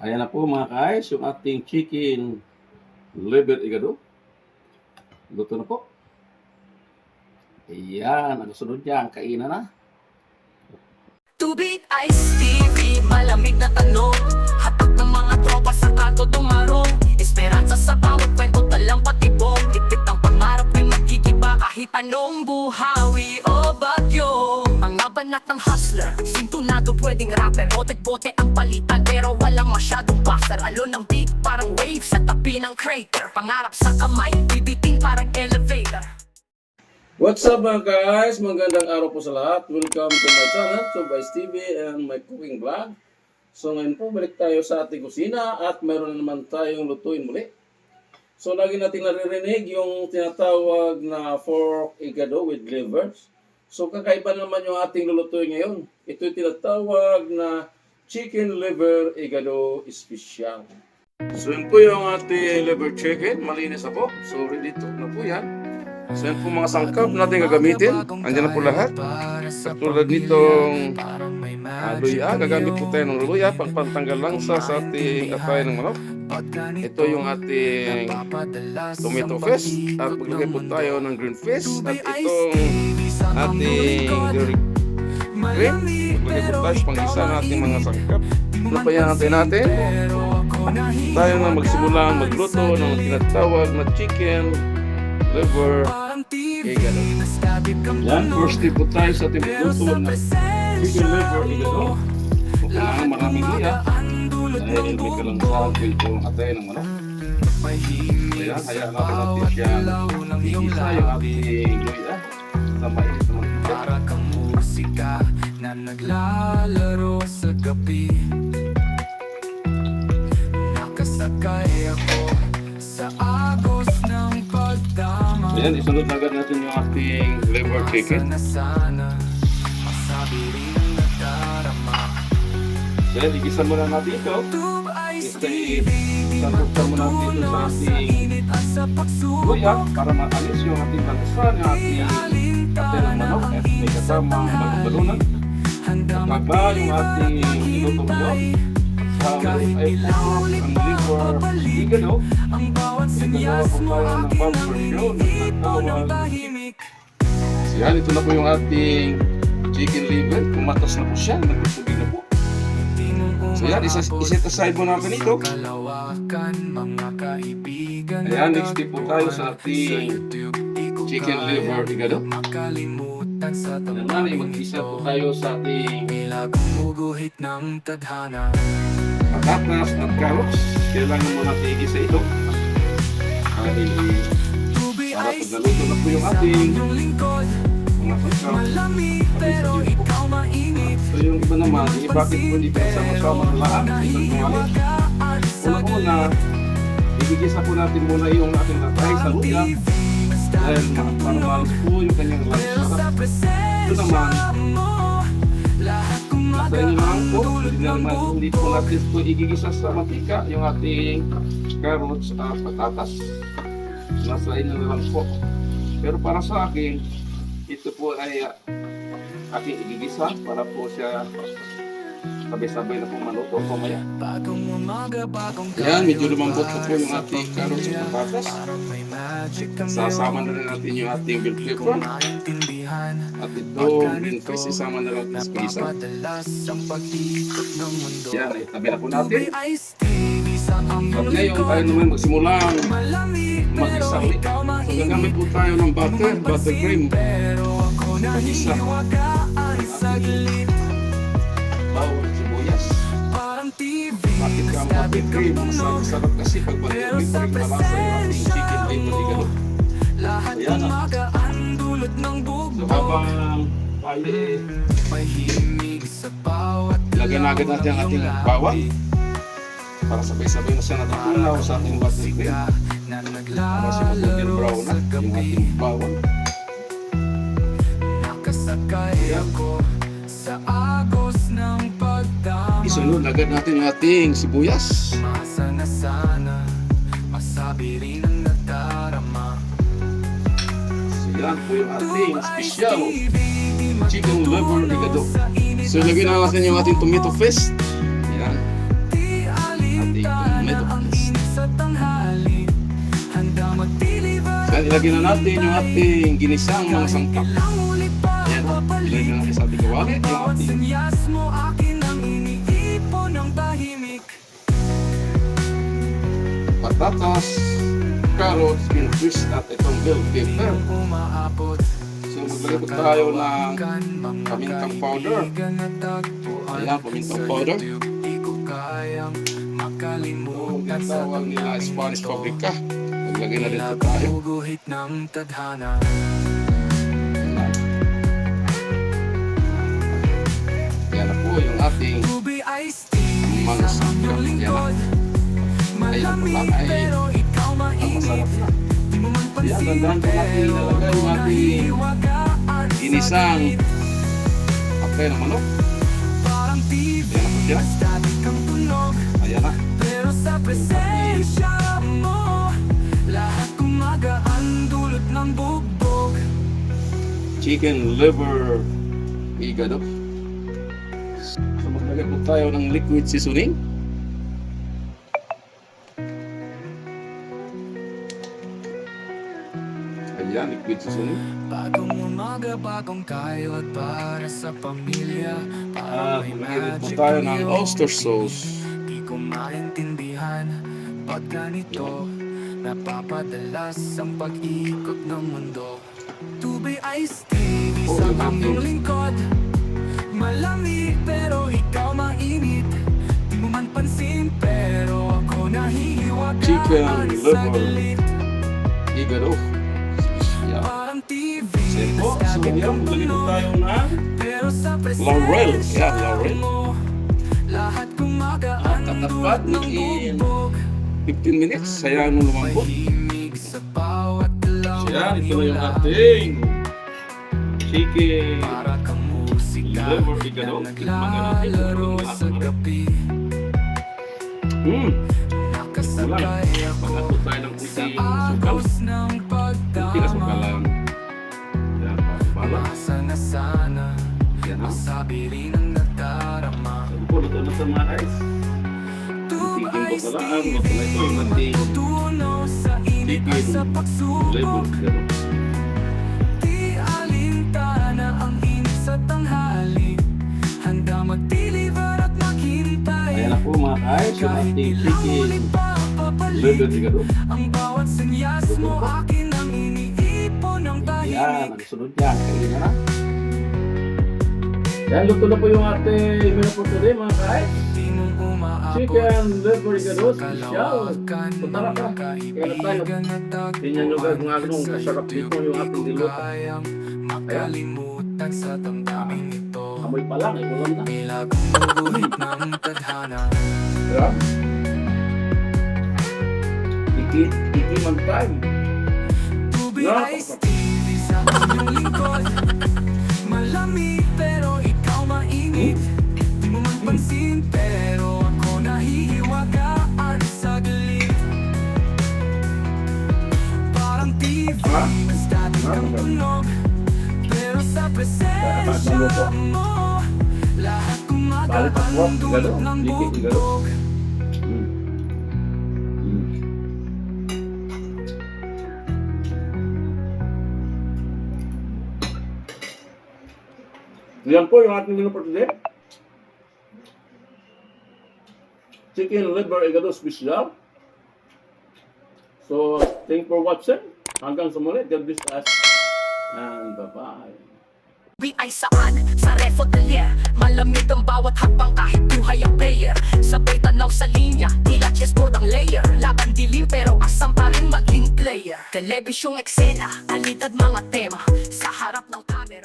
Ayan na po mga guys, yung ating chicken liver igado. Luto na po. Ayan, ang sunod niya, ang kainan na. Tubig Ice TV, malamig na tanong. Hatak ng mga tropa sa kanto dumarong. Esperanza sa bawat kwento, talang patibong. Tipit ang pangarap ay magkikiba kahit anong buhawi o bagyo. Mga banat ng hustler, sintunado pwedeng rapper. Bote-bote ang palitan pero walang masyadong buster. Alon ng beat parang wave sa tabi ng crater. Pangarap sa kamay, bibitin parang elevator. What's up mga guys? Magandang araw po sa lahat. Welcome to my channel, Ice TV and my cooking vlog. So ngayon po, balik tayo sa ating kusina at mayroon na naman tayong lutuin muli. So lagi natin naririnig yung tinatawag na pork igado with livers. So kakaiba naman yung ating lulutuin ngayon. Ito yung tinatawag na chicken liver igado special. So yun po yung ating liver chicken. Malinis na po. So ready to na po yan. So yan po mga sangkap natin gagamitin. Andiyan na po lahat. Katulad nitong luya. Gagamit po tayo ng luya pagpantanggal langsa sa ating atay ng manok. Ito yung ating tomato fish. At maglagay po tayo ng green fish. At itong ating curry cream. Maglagay po tayo sa panggisa ng ating mga sangkap. Ano pa yan natin? Tayo na magsimulang magluto ng tinatawag na chicken liver igado. Yan, first tip po tayo sa ating magluto na chicken liver igado. Kailangan maraming luya dahil may kalangsahan po itong atay ng manok. Ayan, hayaan natin siya igisa yung ating luya sa mainit na mantika. Para kang musika na naglalaro sa gabi. Nakasakay ako sa agos ng pagdama. Ayan, isunod na agad natin yung ating liver chicken. Sana masabi rin ang nadarama. Ayan, igisa muna natin ito. Isasuktan muna natin ito sa ating luya para maalis yung ating langasan, yung ating atay ng manok at may kasamang balunan. Pagka yung ating ilutong yun, sa ay po ang liver igado, nagagawa po tayo ng bumper show So yan, ito na po yung ating chicken liver. Kumatas na po siya, nagtutubig na po. So yan, iset aside mo natin ito. Ayan, next step po tayo sa ating chicken liver igado. Ayan na, mag-isa po tayo sa ating patatas at carrots. Kailangan mo natin igisa ito. Dahil para pag naluto na po yung ating mga sangkap. So yung iba naman, bakit po hindi pinasama-sama ng lahat? Isang tumalit. Una-una, ibigisa po natin muna yung ating atay sa luya. Dahil para malis po yung kanyang langsa. Ito naman, sa inyo naman po, hindi po natin po igigisa sa matika yung ating carrots at patatas. Nasa inyo na lang po. Pero para sa akin, ito po ay aking igigisa para po siya sabay-sabay na po maluto mamaya. Ayan, medyo lumambot po yung ating carrots at patatas. Sasama na rin natin yung ating bell pepper. At ito, green fish, isama na natin sa pagisa. Yan, itabi na po natin. At ngayon, tayo naman magsimulang mag-isa ulit. So, gagamit po tayo ng butter cream. Mag-isa. Bawang sibuyas. Bakit ka ang butter cream? Masarap kasi pag butter cream, malasa yung ating chicken liver igado. Ayan na. So habang tayo lagyan na agad natin ang ating bawang para sabay-sabay na siya natutunaw sa ating butter cream para siya mag-golden brown na yung ating bawang. Isunod agad natin yung ating sibuyas. Yan po yung ating special chicken liver igado. So lagyan na natin yung ating tomato paste. Yan. Ayan, ilagay na natin yung ating ginisang mga sangkap. Ayan, ilagay na natin sa ating kawali yung ating mo akin ang iniipon ng tahimik. patatas, carrots, and fish at itong bell pepper. Umaabot So maglagay po tayo ng pamintang powder. Ayan, pamintang powder. Di ko kayang Ito makalimutan yung sa tawag nila Spanish ito. paprika. Maglagay na rin po tayo. Naguguhit ng tadhana. Yan na po yung ating Ruby iced tea mga sa sangkap. inyong lingkod. Malamig Ayan, pero ikaw ang mainit. masarap na. Di mo man Ayan, pansin dandahan po natin pero ilalagay yung ating nahihiwagaan sa ginisang galit. kape ng manok. Parang TV, Ayan na po siya. static ang tunog. Ayan na. Pero sa presensya mo, lahat kumagaan dulot ng bugbog. Chicken liver higado. So maglagay po tayo ng liquid seasoning. Ayan, liquid seasoning. Bagong umaga, bagong kayod para sa pamilya. Para may Maglagay po magic tayo ang ng iyong oyster sauce. Di ko maintindihan pag ganito napapadalas ang pag-ikot ng mundo. Tubig iced tea, Oh, sa yung inyong ating- lingkod. Malamig pero ikaw mainit. Di mo man pansin pero ako nahihiwagaan Chicken sa liver. galit. Higado. Ayan. Parang TV, Sepo. So static yan, ang maglagay po tunog. tayo ng Pero sa Laurel. presensya Yan, laurel. mo, lahat kumagaan Tatapat dulot ng in bugbog. 15 minutes. Sayang mo lumambot. Mahimig sa bawat galaw So yan, ng ito na yung hula. ating chicken Para kang musika liver higado. na naglalaro sa gabi. Nakasakay ako Pag-atot tayo ng sa kunting sukal. agos ng Kunti na sukal pagdama. lang. Yan, para Masa na sana Yan ha. ang sabi rin ang nadarama. Sabi ko, luto na sa mga guys. Tube Kunting iced bakalaan, tea, luto na ito yung ating matutunaw sa init at chicken sa liver pagsubok. higado. Di alintana ang init sa tanghali. Handa mag-deliver at maghintay. Ayan na po mga guys, yung Kahit ating ilang chicken ulit pa papalik. liver higado. Ang bawat senyas mo akin ang iniipon ng Yan, tahimik. ang sunod yan. Kainin na na. Yan, luto na po yung ating menu for today mga guys. Di mo umaabot Chicken liver higado sa special. kalawakan Punta ng ka. kaibigan na tagpuan. Tingnan nyo guys, mga ganun, Sa kasarap YouTube, dito yung ating di ko niluto. kayang makalimutan sa damdamin ito. Amoy pa lang, ulam na. Tila gumuguhit ng tadhana. Diba? Ikiman time. Tubig No. iced tea sa inyong lingkod. Malamig pero ikaw mainit. Di mo man pansin pero ako nahihiwagaan sa galit. Parang TV Ha? na static ang Ha? tunog. Pero sa presensya mo, lahat Balik pa, kumagaan dulot gano'n, ng likit, gano'n. bugbog. Yan po yung ating menu for today. Chicken liver higado special. So, thank you for watching. Hanggang sa muli. God bless us. And bye-bye. Di ay saan, sa refodelier. Malamig ang bawat hakbang kahit buhay ang player. Sabay tanaw sa linya, tila chessboard ang layer. Laban dilim pero asam pa rin maging player. Telebisyong eksena, alintad mga tema. Sa harap ng camera